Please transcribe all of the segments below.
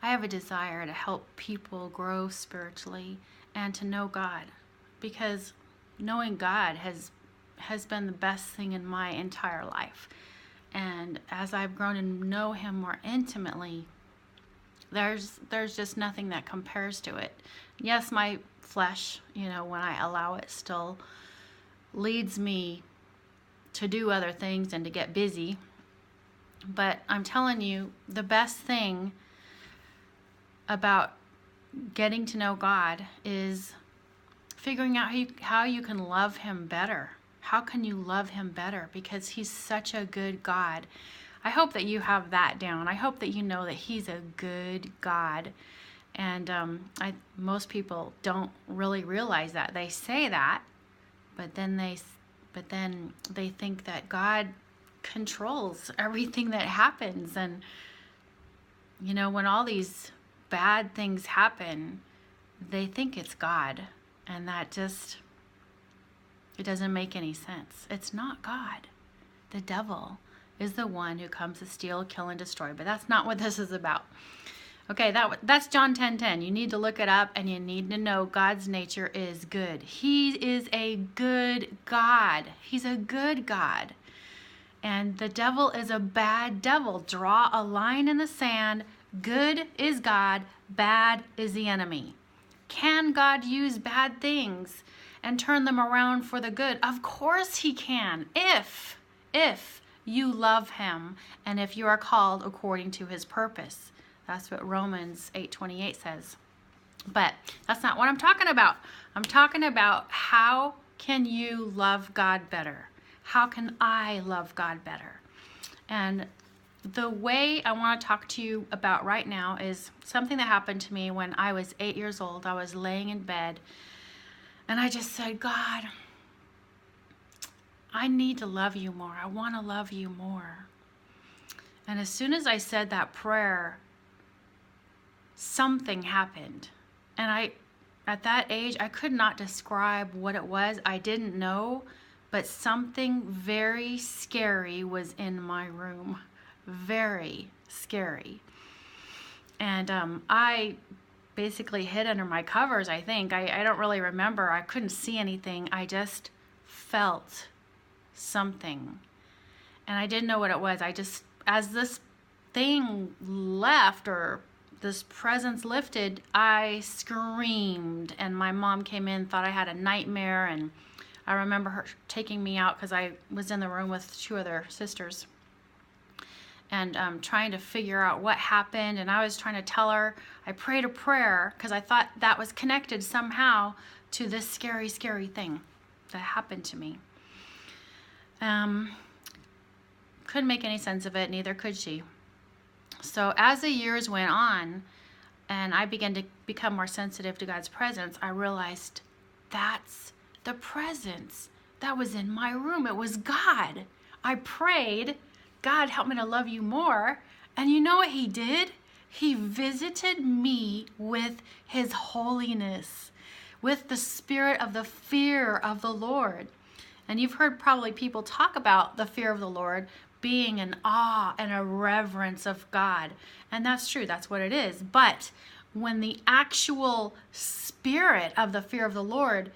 I have a desire to help people grow spiritually and to know God, because knowing God has been the best thing in my entire life. And as I've grown to know him more intimately, there's just nothing that compares to it. Yes, my flesh, when I allow it, still leads me to do other things and to get busy. But I'm telling you, the best thing about getting to know God is figuring out how you can love him better. How can you love him better? Because he's such a good God. I hope that you have that down. I hope that you know that he's a good God. And most people don't really realize that. They say that, but then they think that God controls everything that happens. And when all these bad things happen, they think it's God, and it doesn't make any sense. It's not God. The devil is the one who comes to steal, kill, and destroy. But that's not what this is about. Okay, that's John 10:10. You need to look it up, and you need to know God's nature is good. He is a good God. He's a good God. And the devil is a bad devil. Draw a line in the sand. Good is God. Bad is the enemy. Can God use bad things and turn them around for the good? Of course he can, if you love him and if you are called according to his purpose. That's what Romans 8:28 says. But that's not what I'm talking about. I'm talking about, how can you love God better? How can I love God better? And the way I want to talk to you about right now is something that happened to me when I was 8 years old. I was laying in bed, and I just said, God, I need to love you more. I want to love you more. And as soon as I said that prayer, something happened. And at that age, I could not describe what it was. I didn't know, but something very scary was in my room. Very scary. And I basically hid under my covers, I think. I don't really remember. I couldn't see anything. I just felt something. And I didn't know what it was. As this thing left, or this presence lifted, I screamed. And my mom came in, thought I had a nightmare. And I remember her taking me out because I was in the room with 2 other sisters. And trying to figure out what happened. And I was trying to tell her, I prayed a prayer because I thought that was connected somehow to this scary, scary thing that happened to me. Couldn't make any sense of it, neither could she. So as the years went on and I began to become more sensitive to God's presence, I realized that's the presence that was in my room. It was God. I prayed, God, help me to love you more. And you know what he did? He visited me with his holiness, with the spirit of the fear of the Lord. And you've heard probably people talk about the fear of the Lord being an awe and a reverence of God. And that's true. That's what it is. But when the actual spirit of the fear of the Lord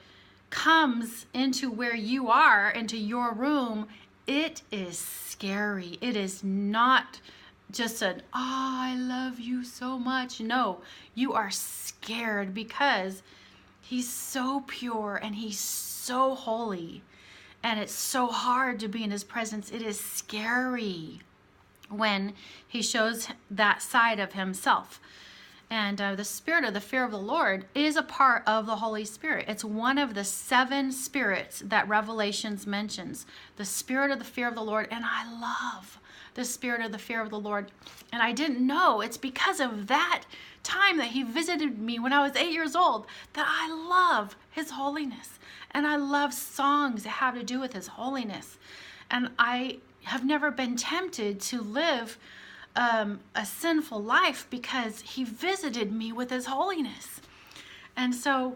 comes into where you are, into your room, it is scary. It is not just an, oh, I love you so much. No, you are scared because he's so pure and he's so holy. And it's so hard to be in his presence. It is scary when he shows that side of himself. And the spirit of the fear of the Lord is a part of the Holy Spirit. It's one of the 7 spirits that Revelations mentions. The spirit of the fear of the Lord. And I love the spirit of the fear of the Lord. And I didn't know. It's because of that time that he visited me when I was 8 years old that I love his holiness. And I love songs that have to do with his holiness. And I have never been tempted to live a sinful life because he visited me with his holiness. And so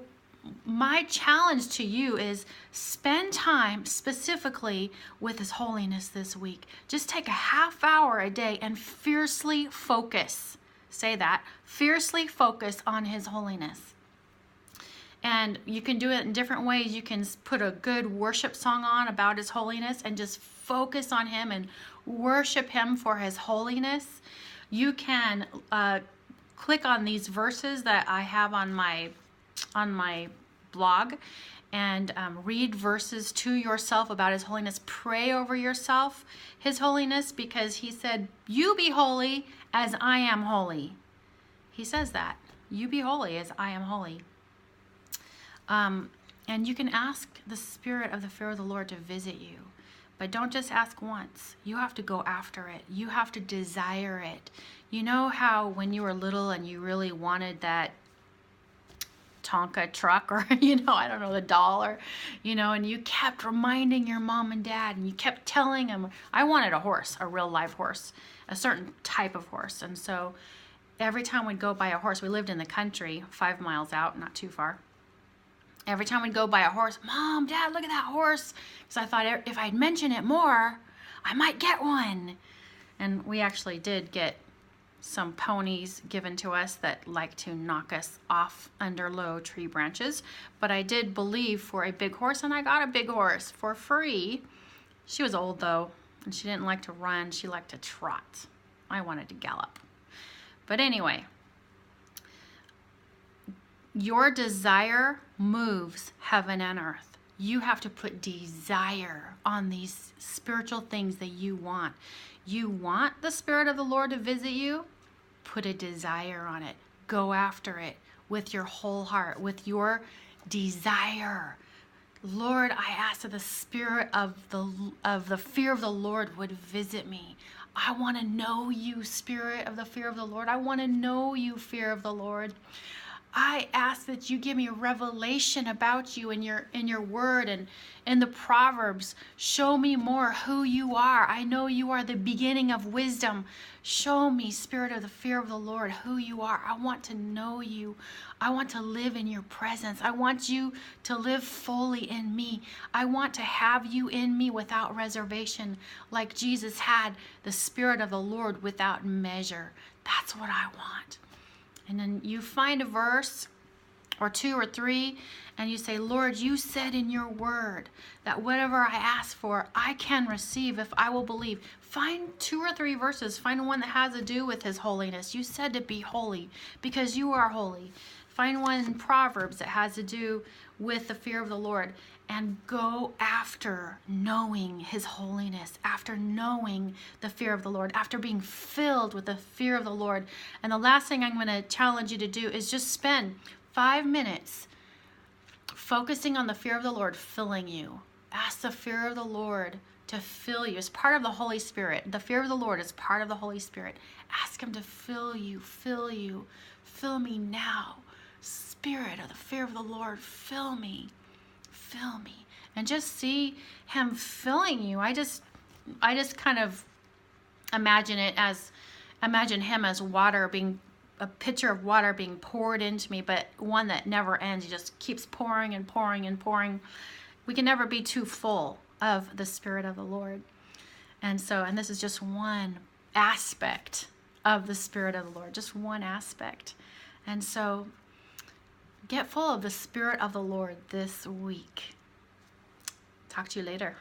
my challenge to you is spend time specifically with his holiness this week. Just take a half hour a day and fiercely focus. say that, fiercely focus on his holiness. And you can do it in different ways. You can put a good worship song on about his holiness and just focus on him and worship him for his holiness. You can click on these verses that I have on my blog and read verses to yourself about his holiness. Pray over yourself, his holiness, because he said, you be holy as I am holy. He says that. You be holy as I am holy. And you can ask the spirit of the fear of the Lord to visit you. But don't just ask once. You have to go after it. You have to desire it. You know how when you were little and you really wanted that Tonka truck, or, I don't know, the doll, or, and you kept reminding your mom and dad, and you kept telling them, I wanted a horse, a real live horse, a certain type of horse. And so every time we'd go buy a horse, we lived in the country, 5 miles out, not too far. Every time we'd go buy a horse, Mom, Dad, look at that horse. Because I thought if I'd mention it more, I might get one. And we actually did get some ponies given to us that like to knock us off under low tree branches. But I did believe for a big horse, and I got a big horse for free. She was old though, and she didn't like to run. She liked to trot. I wanted to gallop. But anyway, your desire moves heaven and earth. You have to put desire on these spiritual things that you want. You want the Spirit of the Lord to visit you? Put a desire on it. Go after it with your whole heart, with your desire. Lord, I ask that the spirit of the fear of the Lord would visit me. I want to know you, spirit of the fear of the Lord. I want to know you, fear of the Lord. I ask that you give me a revelation about you in your word and in the Proverbs. Show me more who you are. I know you are the beginning of wisdom. Show me, spirit of the fear of the Lord, who you are. I want to know you. I want to live in your presence. I want you to live fully in me. I want to have you in me without reservation, like Jesus had the Spirit of the Lord without measure. That's what I want. And then you find a verse or 2 or 3 and you say, Lord, you said in your word that whatever I ask for, I can receive if I will believe. Find 2 or 3 verses. Find one that has to do with his holiness. You said to be holy because you are holy. Find one in Proverbs that has to do with the fear of the Lord, and go after knowing his holiness, after knowing the fear of the Lord, after being filled with the fear of the Lord. And the last thing I'm going to challenge you to do is just spend 5 minutes focusing on the fear of the Lord filling you. Ask the fear of the Lord to fill you. It's part of the Holy Spirit. The fear of the Lord is part of the Holy Spirit. Ask him to fill you, fill you. Fill me now. Spirit of the fear of the Lord, fill me. Fill me. And just see him filling you. I just kind of imagine him as water, being a pitcher of water being poured into me, but one that never ends. He just keeps pouring and pouring and pouring. We can never be too full of the Spirit of the Lord. And this is just one aspect of the Spirit of the Lord, just one aspect. And so get full of the Spirit of the Lord this week. Talk to you later.